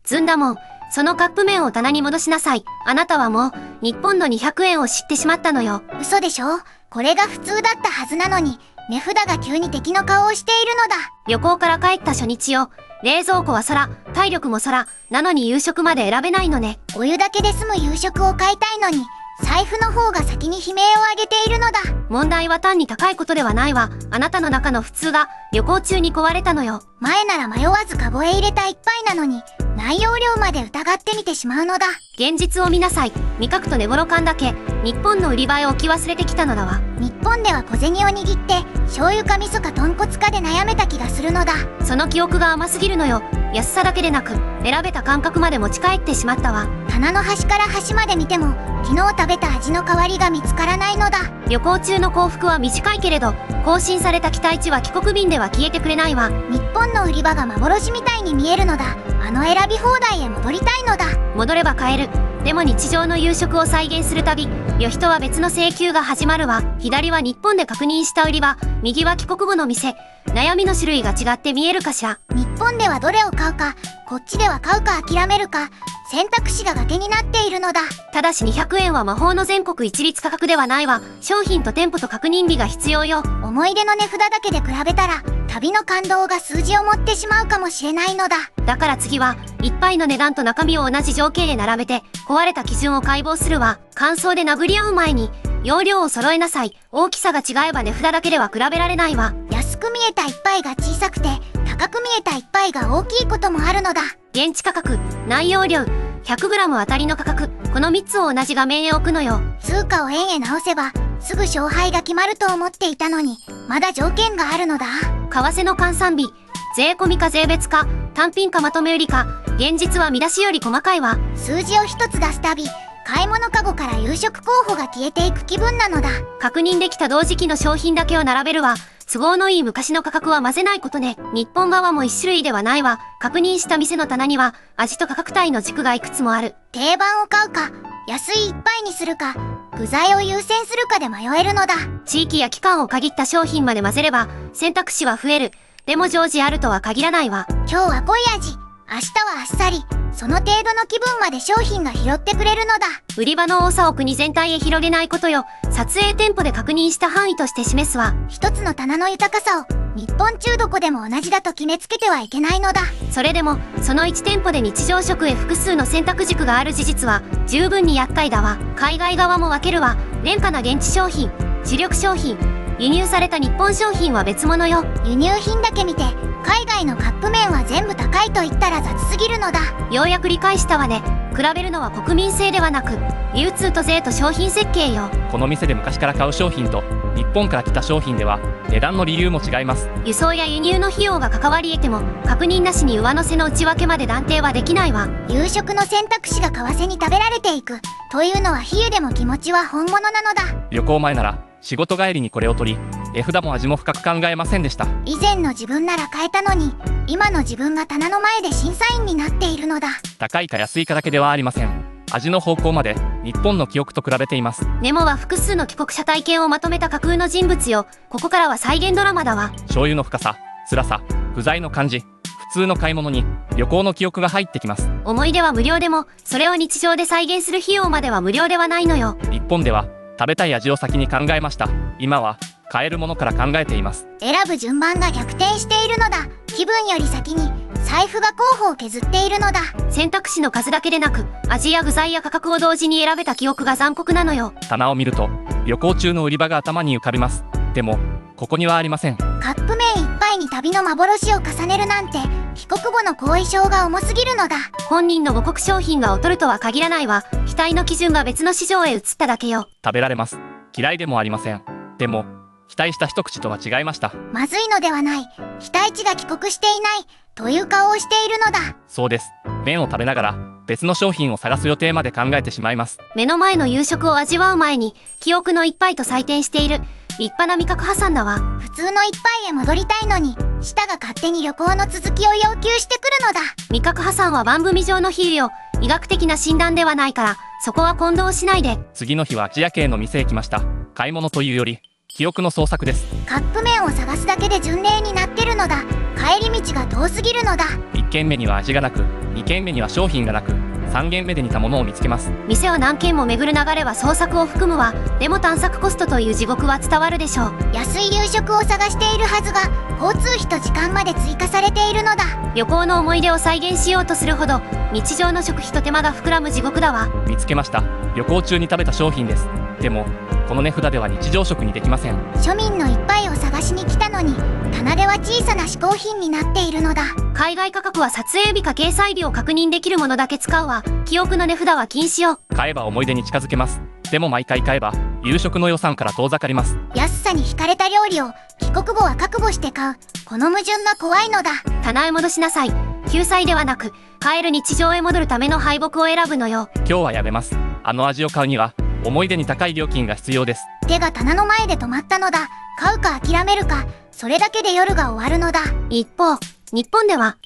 ずんだもん。そのカップ麺を棚に戻しなさい。あなたはもう、日本の200円を知ってしまったのよ。嘘でしょ？これが普通だったはずなのに、値札が急に敵の顔をしているのだ。旅行から帰った初日よ。冷蔵庫は空、体力も空、なのに夕食まで選べないのね。お湯だけで済む夕食を買いたいのに、財布の方が先に悲鳴を上げているのだ。問題は単に高いことではないわ。あなたの中の普通が旅行中に壊れたのよ。前なら迷わずカゴへ入れた一杯なのに、内容量まで疑ってみてしまうのだ。現実を見なさい。味覚と寝頃感だけ、日本の売り場へ置き忘れてきたのだわ。日本では小銭を握って、醤油か味噌か豚骨かで悩めた気がするのだ。その記憶が甘すぎるのよ。安さだけでなく、選べた感覚まで持ち帰ってしまったわ。棚の端から端まで見ても、昨日食べた味の代わりが見つからないのだ。旅行中の幸福は短いけれど、更新された期待値は帰国便では消えてくれないわ。日本の売り場が幻みたいに見えるのだ。あの選び放題へ戻りたいのだ。戻れば買える。でも日常の夕食を再現するたび、旅費とは別の請求が始まるわ。左は日本で確認した売り場、右は帰国後の店。悩みの種類が違って見えるかしら。日本ではどれを買うか、こっちでは買うか諦めるか、選択肢が崖になっているのだ。ただし200円は魔法の全国一律価格ではないわ。商品と店舗と確認日が必要よ。思い出の値札だけで比べたら、旅の感動が数字を持ってしまうかもしれないのだ。だから次は、一杯の値段と中身を同じ条件へ並べて、壊れた基準を解剖するわ。感想で殴り合う前に、容量を揃えなさい。大きさが違えば値札だけでは比べられないわ。安く見えた一杯が小さくて、高く見えた一杯が大きいこともあるのだ。現地価格、内容量、100g あたりの価格、この3つを同じ画面へ置くのよ。通貨を円へ直せば、すぐ勝敗が決まると思っていたのに、まだ条件があるのだ。為替の換算日、税込みか税別か、単品かまとめ売りか、現実は見出しより細かいわ。数字を一つ出すたび、買い物カゴから夕食候補が消えていく気分なのだ。確認できた同時期の商品だけを並べるわ。都合のいい昔の価格は混ぜないことね。日本側も一種類ではないわ。確認した店の棚には、味と価格帯の軸がいくつもある。定番を買うか、安い一杯にするか、具材を優先するかで迷えるのだ。地域や期間を限った商品まで混ぜれば、選択肢は増える。でも常時あるとは限らないわ。今日は濃い味、明日はあっさり、その程度の気分まで商品が拾ってくれるのだ。売り場の多さを国全体へ広げないことよ。撮影店舗で確認した範囲として示すわ。一つの棚の豊かさを、日本中どこでも同じだと決めつけてはいけないのだ。それでも、その1店舗で日常食へ複数の選択軸がある事実は、十分に厄介だわ。海外側も分けるわ。廉価な現地商品、主力商品、輸入された日本商品は別物よ。輸入品だけ見て、海外のカップ麺は全部高いと言ったら雑すぎるのだ。ようやく理解したわね。比べるのは国民性ではなく、流通と税と商品設計よ。この店で昔から買う商品と日本から来た商品では値段の理由も違います。輸送や輸入の費用が関わり得ても、確認なしに上乗せの内訳まで断定はできないわ。夕食の選択肢が為替に食べられていくというのは比喩でも気持ちは本物なのだ。旅行前なら仕事帰りにこれを取り、絵札も味も深く考えませんでした。以前の自分なら買えたのに、今の自分が棚の前で審査員になっているのだ。高いか安いかだけではありません。味の方向まで日本の記憶と比べています。ネモは複数の帰国者体験をまとめた架空の人物よ。ここからは再現ドラマだわ。醤油の深さ、辛さ、具材の感じ、普通の買い物に旅行の記憶が入ってきます。思い出は無料でも、それを日常で再現する費用までは無料ではないのよ。日本では食べたい味を先に考えました。今は買えるものから考えています。選ぶ順番が逆転しているのだ。気分より先に財布が候補を削っているのだ。選択肢の数だけでなく、味や具材や価格を同時に選べた記憶が残酷なのよ。棚を見ると旅行中の売り場が頭に浮かびます。でもここにはありません。カップ麺一杯に旅の幻を重ねるなんて、帰国後の後遺症が重すぎるのだ。本人の母国商品が劣るとは限らないわ。期待の基準が別の市場へ移っただけよ。食べられます。嫌いでもありません。でも期待した一口とは違いました。まずいのではない、期待値が帰国していないという顔をしているのだ。そうです。麺を食べながら別の商品を探す予定まで考えてしまいます。目の前の夕食を味わう前に記憶の一杯と採点している。立派な味覚破産だわ。普通の一杯へ戻りたいのに、舌が勝手に旅行の続きを要求してくるのだ。味覚破産は番組上の比喩よ。医学的な診断ではないから、そこは混同しないで。次の日はアジア系の店へ来ました。買い物というより記憶の捜索です。カップ麺を探すだけで巡礼になってるのだ。帰り道が遠すぎるのだ。1軒目には味がなく、2軒目には商品がなく、3軒目で似たものを見つけます。店を何軒も巡る流れは捜索を含むわ。でも探索コストという地獄は伝わるでしょう。安い夕食を探しているはずが、交通費と時間まで追加されているのだ。旅行の思い出を再現しようとするほど日常の食費と手間が膨らむ地獄だわ。見つけました。旅行中に食べた商品です。でもこの値札では日常食にできません。庶民の一杯を探しに来たのに、棚では小さな嗜好品になっているのだ。海外価格は撮影日か掲載日を確認できるものだけ使うわ。記憶の値札は禁止よ。買えば思い出に近づけます。でも毎回買えば夕食の予算から遠ざかります。安さに惹かれた料理を帰国後は覚悟して買う。この矛盾が怖いのだ。棚へ戻しなさい。救済ではなく帰る日常へ戻るための敗北を選ぶのよ。今日はやめます。あの味を買うには思い出に高い料金が必要です。手が棚の前で止まったのだ。買うか諦めるか、それだけで夜が終わるのだ。一方日本では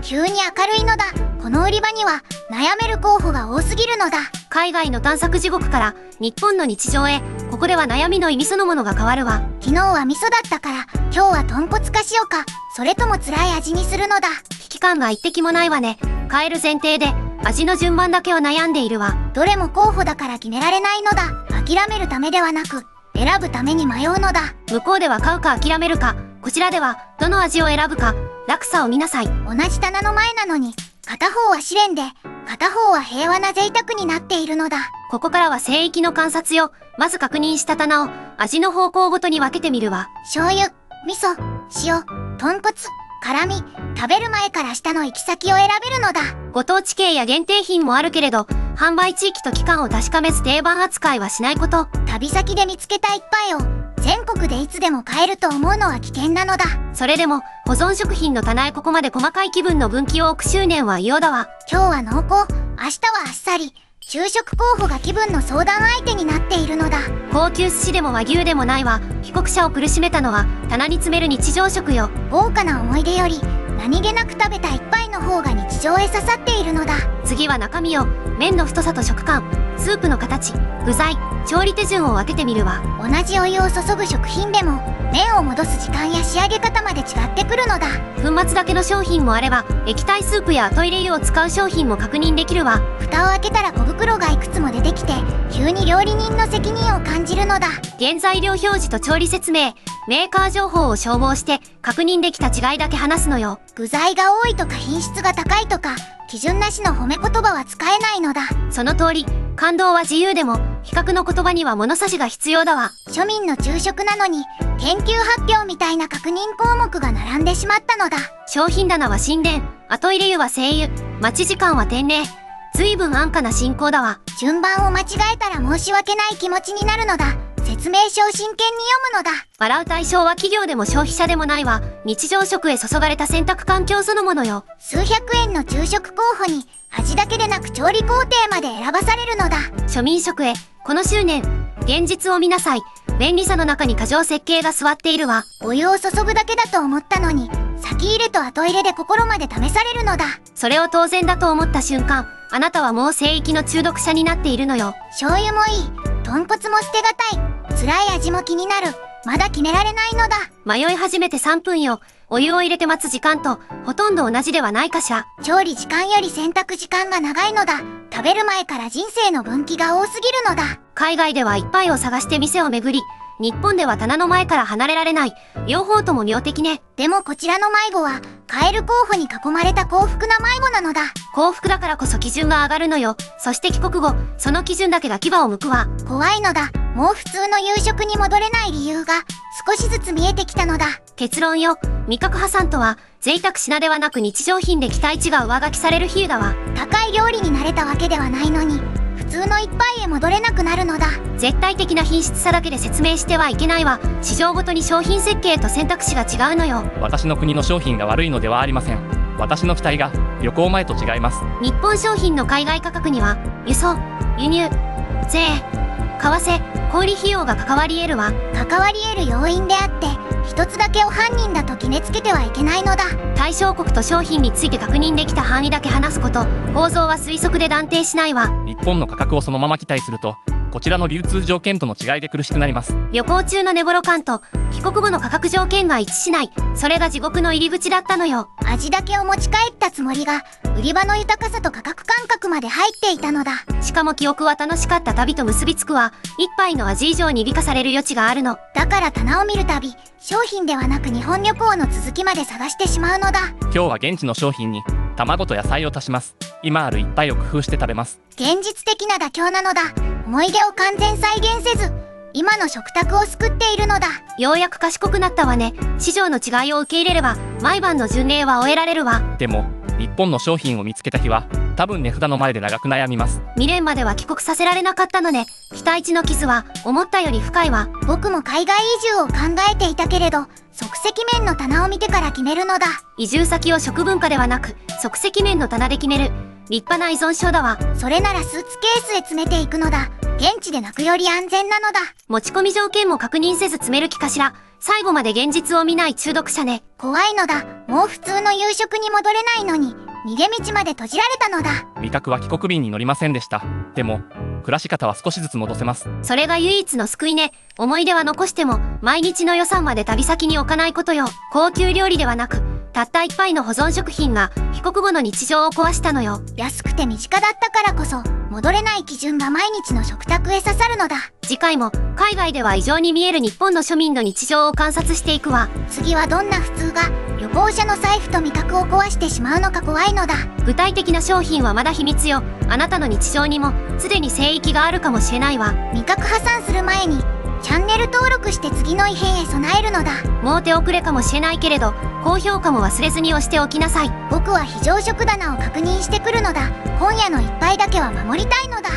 急に明るいのだ。この売り場には悩める候補が多すぎるのだ。海外の探索地獄から日本の日常へ、ここでは悩みの意味そのものが変わるわ。昨日は味噌だったから今日は豚骨か塩か、それとも辛い味にするのだ。危機感が一滴もないわね。変える前提で味の順番だけを悩んでいるわ。どれも候補だから決められないのだ。諦めるためではなく選ぶために迷うのだ。向こうでは買うか諦めるか、こちらではどの味を選ぶか、落差を見なさい。同じ棚の前なのに片方は試練で片方は平和な贅沢になっているのだ。ここからは聖域の観察よ。まず確認した棚を味の方向ごとに分けてみるわ。醤油、味噌、塩、豚骨、辛味、食べる前から下の行き先を選べるのだ。ご当地系や限定品もあるけれど、販売地域と期間を確かめず定番扱いはしないこと。旅先で見つけた一杯を全国でいつでも買えると思うのは危険なのだ。それでも保存食品の棚へここまで細かい気分の分岐を置く執念は異様だわ。今日は濃厚、明日はあっさり。昼食候補が気分の相談相手になっているのだ。高級寿司でも和牛でもないわ。帰国者を苦しめたのは棚に詰める日常食よ。豪華な思い出より何気なく食べた一杯の方が日常へ刺さっているのだ。次は中身よ。麺の太さと食感、スープの形、具材、調理手順を分けてみるわ。同じお湯を注ぐ食品でも麺を戻す時間や仕上げ方まで違ってくるのだ。粉末だけの商品もあれば液体スープやトイレ湯を使う商品も確認できるわ。蓋を開けたら小袋がいくつも出てきて急に料理人の責任を感じるのだ。原材料表示と調理説明、メーカー情報を照合して確認できた違いだけ話すのよ。具材が多いとか品質が高いとか基準なしの褒め言葉は使えないのだ。その通り、感動は自由でも比較の言葉には物差しが必要だわ。庶民の昼食なのに研究発表みたいな確認項目が並んでしまったのだ。商品棚は神殿、後入れ湯は精油、待ち時間は天霊。随分安価な進行だわ。順番を間違えたら申し訳ない気持ちになるのだ。説明書を真剣に読むのだ。笑う対象は企業でも消費者でもないわ。日常食へ注がれた選択環境そのものよ。数百円の昼食候補に味だけでなく調理工程まで選ばされるのだ。庶民食へ、この執念、現実を見なさい。便利さの中に過剰設計が座っているわ。お湯を注ぐだけだと思ったのに先入れと後入れで心まで試されるのだ。それを当然だと思った瞬間、あなたはもう聖域の中毒者になっているのよ。醤油もいい、豚骨も捨てがたい、辛い味も気になる。まだ決められないのだ。迷い始めて3分よ。お湯を入れて待つ時間とほとんど同じではないかしら。調理時間より洗濯時間が長いのだ。食べる前から人生の分岐が多すぎるのだ。海外では一杯を探して店を巡り、日本では棚の前から離れられない。両方とも妙的ね。でもこちらの迷子は買える候補に囲まれた幸福な迷子なのだ。幸福だからこそ基準が上がるのよ。そして帰国後、その基準だけが牙を剥くわ。怖いのだ。もう普通の夕食に戻れない理由が少しずつ見えてきたのだ。結論よ。味覚破産とは贅沢品ではなく日常品で期待値が上書きされる比喩だわ。高い料理に慣れたわけではないのに普通の一杯へ戻れなくなるのだ。絶対的な品質さだけで説明してはいけないわ。市場ごとに商品設計と選択肢が違うのよ。私の国の商品が悪いのではありません。私の期待が旅行前と違います。日本商品の海外価格には輸送、輸入、税、為替、小売費用が関わり得るわ。関わり得る要因であって一つだけを犯人だと決めつけてはいけないのだ。対象国と商品について確認できた範囲だけ話すこと。構造は推測で断定しないわ。日本の価格をそのまま期待するとこちらの流通条件との違いで苦しくなります。旅行中の値幌感と帰国後の価格条件が一致しない。それが地獄の入り口だったのよ。味だけを持ち帰ったつもりが、売り場の豊かさと価格感覚まで入っていたのだ。しかも記憶は楽しかった旅と結びつくわ。一杯の味以上に美化される余地があるの。だから棚を見るたび、商品ではなく日本旅行の続きまで探してしまうのだ。今日は現地の商品に卵と野菜を足します。今ある一杯を工夫して食べます。現実的な妥協なのだ。思い出を完全再現せず、今の食卓を救っているのだ。ようやく賢くなったわね。市場の違いを受け入れれば毎晩の巡礼は終えられるわ。でも日本の商品を見つけた日は多分値札の前で長く悩みます。未練までは帰国させられなかったのね。期待値の傷は思ったより深いわ。僕も海外移住を考えていたけれど、即席麺の棚を見てから決めるのだ。移住先を食文化ではなく即席麺の棚で決める。立派な依存症だわ。それならスーツケースへ詰めていくのだ。現地で泣くより安全なのだ。持ち込み条件も確認せず詰める気かしら。最後まで現実を見ない中毒者ね。怖いのだ。もう普通の夕食に戻れないのに、逃げ道まで閉じられたのだ。味覚は帰国便に乗りませんでした。でも暮らし方は少しずつ戻せます。それが唯一の救いね。思い出は残しても毎日の予算まで旅先に置かないことよ。高級料理ではなくたった一杯の保存食品が帰国後の日常を壊したのよ。安くて身近だったからこそ、戻れない基準が毎日の食卓へ刺さるのだ。次回も海外では異常に見える日本の庶民の日常を観察していくわ。次はどんな普通が旅行者の財布と味覚を壊してしまうのか怖いのだ。具体的な商品はまだ秘密よ。あなたの日常にもすでに聖域があるかもしれないわ。味覚破産する前にチャンネル登録して次の異変へ備えるのだ。もう手遅れかもしれないけれど高評価も忘れずに押しておきなさい。僕は非常食棚を確認してくるのだ。今夜の一杯だけは守りたいのだ。